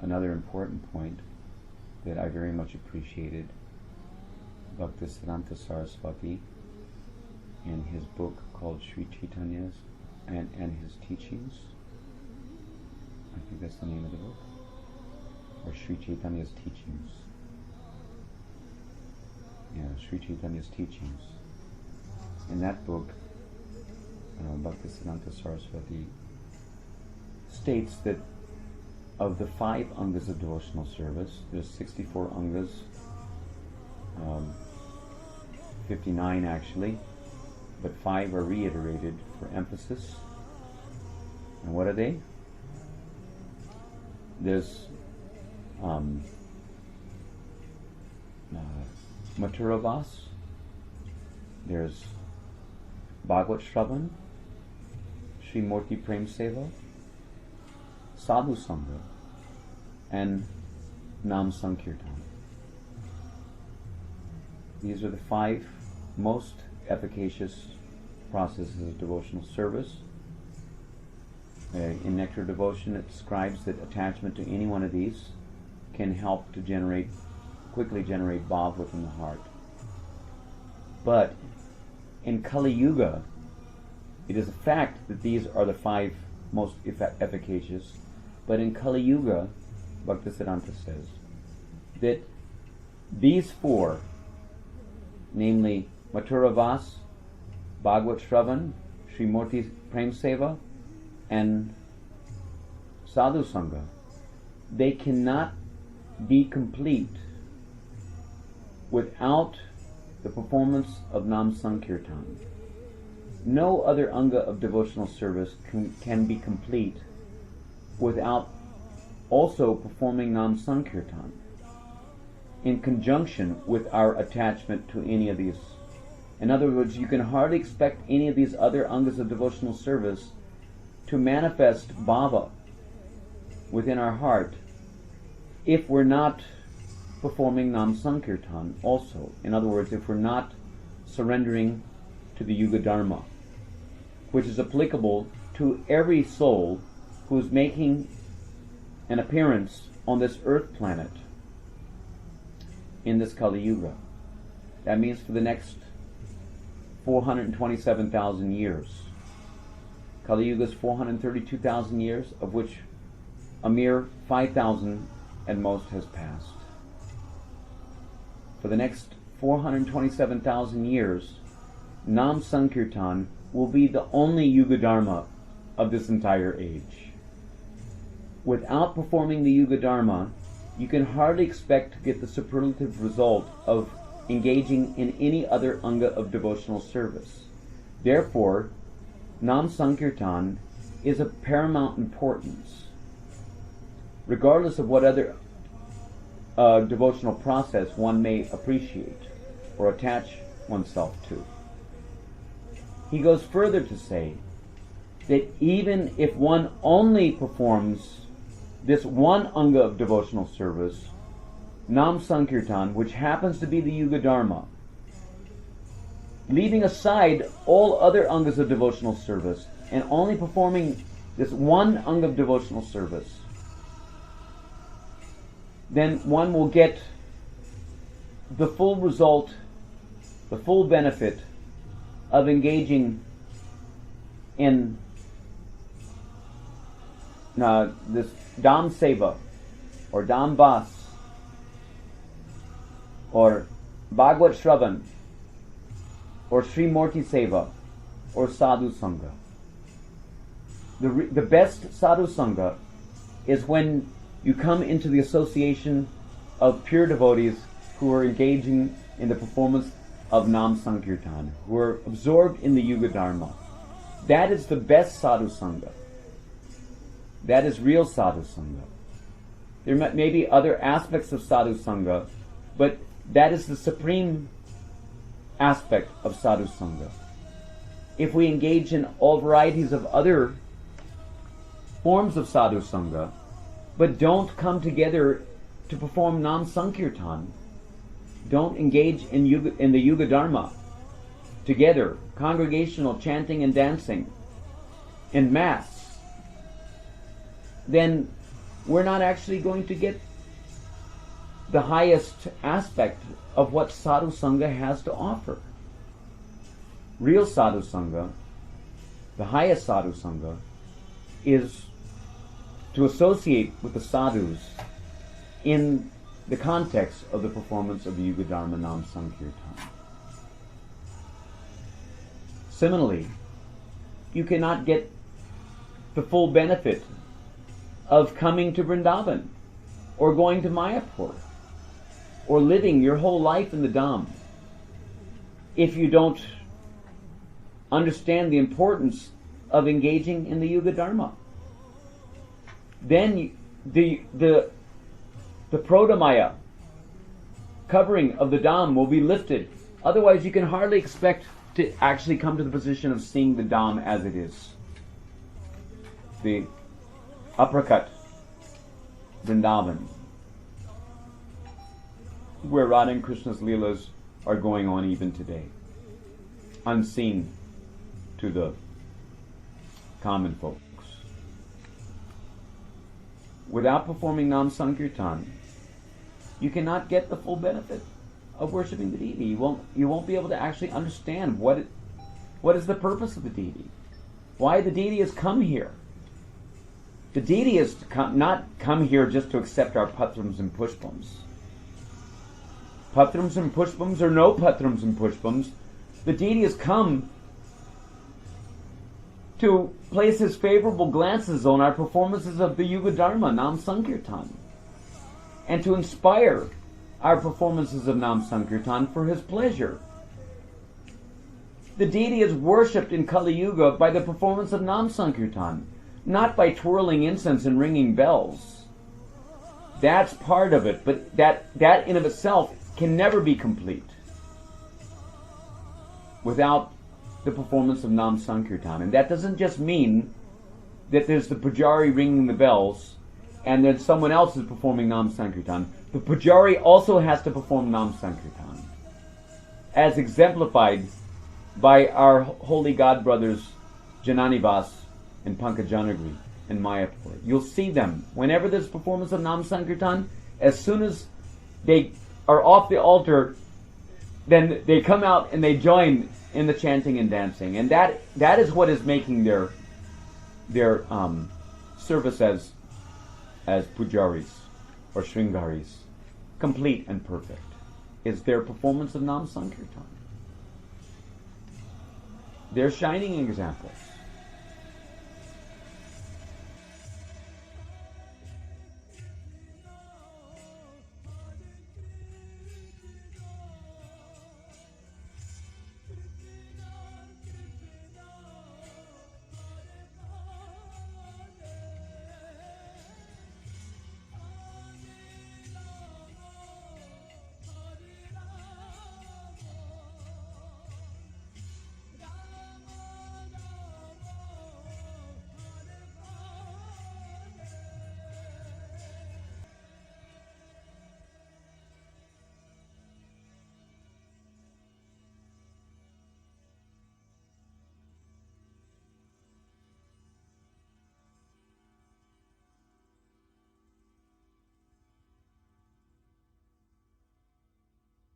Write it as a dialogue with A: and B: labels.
A: another important point that I very much appreciated, Bhaktisiddhanta Saraswati, in his book called Sri Chaitanya's and his teachings. I think that's the name of the book, or Sri Chaitanya's teachings. Yeah, Sri Chaitanya's teachings. In that book, Bhaktisiddhanta Saraswati states that of the 5 angas of devotional service, there's 64 angas, 59 actually, but 5 are reiterated for emphasis. And what are they? There's Mathuravas, there's Bhagavad Shravan, Sri Murti Prem Seva, Sadhu Sangha, and Nam Sankirtana. These are the 5 most efficacious processes of devotional service. In Nectar Devotion, it describes that attachment to any one of these can help to quickly generate bhav within the heart. But in Kali Yuga, it is a fact that these are the 5 most efficacious. But in Kali Yuga, Bhaktisiddhanta says that these 4, namely Mathuravas, Bhagavad Shravan, Sri Murti Prem Seva, and Sadhu Sangha, they cannot be complete without the performance of Nam Sankirtan. No other anga of devotional service can be complete without also performing Nam Sankirtan in conjunction with our attachment to any of these. In other words, you can hardly expect any of these other angas of devotional service to manifest bhava within our heart if we're not performing Nam Sankirtan also. In other words, if we're not surrendering to the Yuga Dharma, which is applicable to every soul who's making an appearance on this earth planet in this Kali Yuga. That means for the next 427,000 years. Kali Yuga is 432,000 years, of which a mere 5,000 at most has passed. For the next 427,000 years, Nam Sankirtan will be the only Yuga Dharma of this entire age. Without performing the Yuga Dharma, you can hardly expect to get the superlative result of engaging in any other anga of devotional service. Therefore, Nam Sankirtan is of paramount importance. Regardless of what other devotional process one may appreciate or attach oneself to. He goes further to say that even if one only performs this one anga of devotional service, Nam Sankirtan, which happens to be the Yuga Dharma, leaving aside all other angas of devotional service and only performing this one anga of devotional service, then one will get the full result, the full benefit of engaging in this Dham Seva, or Dham Vas, or Bhagavad Shravan, or Sri Murti Seva, or Sadhu Sangha. The best Sadhu Sangha is when you come into the association of pure devotees who are engaging in the performance of Nam Sankirtan, who are absorbed in the Yuga Dharma. That is the best Sadhu Sangha. That is real Sadhu Sangha. There may be other aspects of Sadhu Sangha, but that is the supreme aspect of Sadhu Sangha. If we engage in all varieties of other forms of Sadhu Sangha, but don't come together to perform Nam Sankirtan, don't engage in the Yuga Dharma together, congregational chanting and dancing in Mass, then we're not actually going to get the highest aspect of what sadhu sangha has to offer. Real sadhu sangha, the highest sadhu sangha, is to associate with the sadhus in the context of the performance of the Yuga Dharma Nam Sankirtan. Similarly, you cannot get the full benefit of coming to Vrindavan, or going to Mayapur, or living your whole life in the Dham, if you don't understand the importance of engaging in the Yuga Dharma. Then the Prodamaya covering of the Dham will be lifted. Otherwise, you can hardly expect to actually come to the position of seeing the Dham as it is. The uppercut Vrindavan, where Radha and Krishna's Leelas are going on even today, unseen to the common folks. Without performing Nam Sankirtan, you cannot get the full benefit of worshipping the deity. You won't be able to actually understand what is the purpose of the deity, why the deity has come here. The deity has not come here just to accept our patrams and pushpams. Patrams and pushpams or no patrams and pushpams, the deity has come to place his favorable glances on our performances of the Yuga Dharma, Nam Sankirtan, and to inspire our performances of Nam Sankirtan for his pleasure. The deity is worshipped in Kali Yuga by the performance of Nam Sankirtan, not by twirling incense and ringing bells. That's part of it, but that in of itself can never be complete without the performance of Nam Sankirtan. And that doesn't just mean that there's the pujari ringing the bells and then someone else is performing Nam Sankirtan. The pujari also has to perform Nam Sankirtan, as exemplified by our holy god brothers Jananivas and Pankajanagri and Mayapur. You'll see them whenever there's performance of Nam Sankirtan. As soon as they are off the altar, then they come out and they join in the chanting and dancing, and that is what is making their service as pujaris or shringaris complete and perfect, is their performance of Nam Sankirtan. They're shining examples.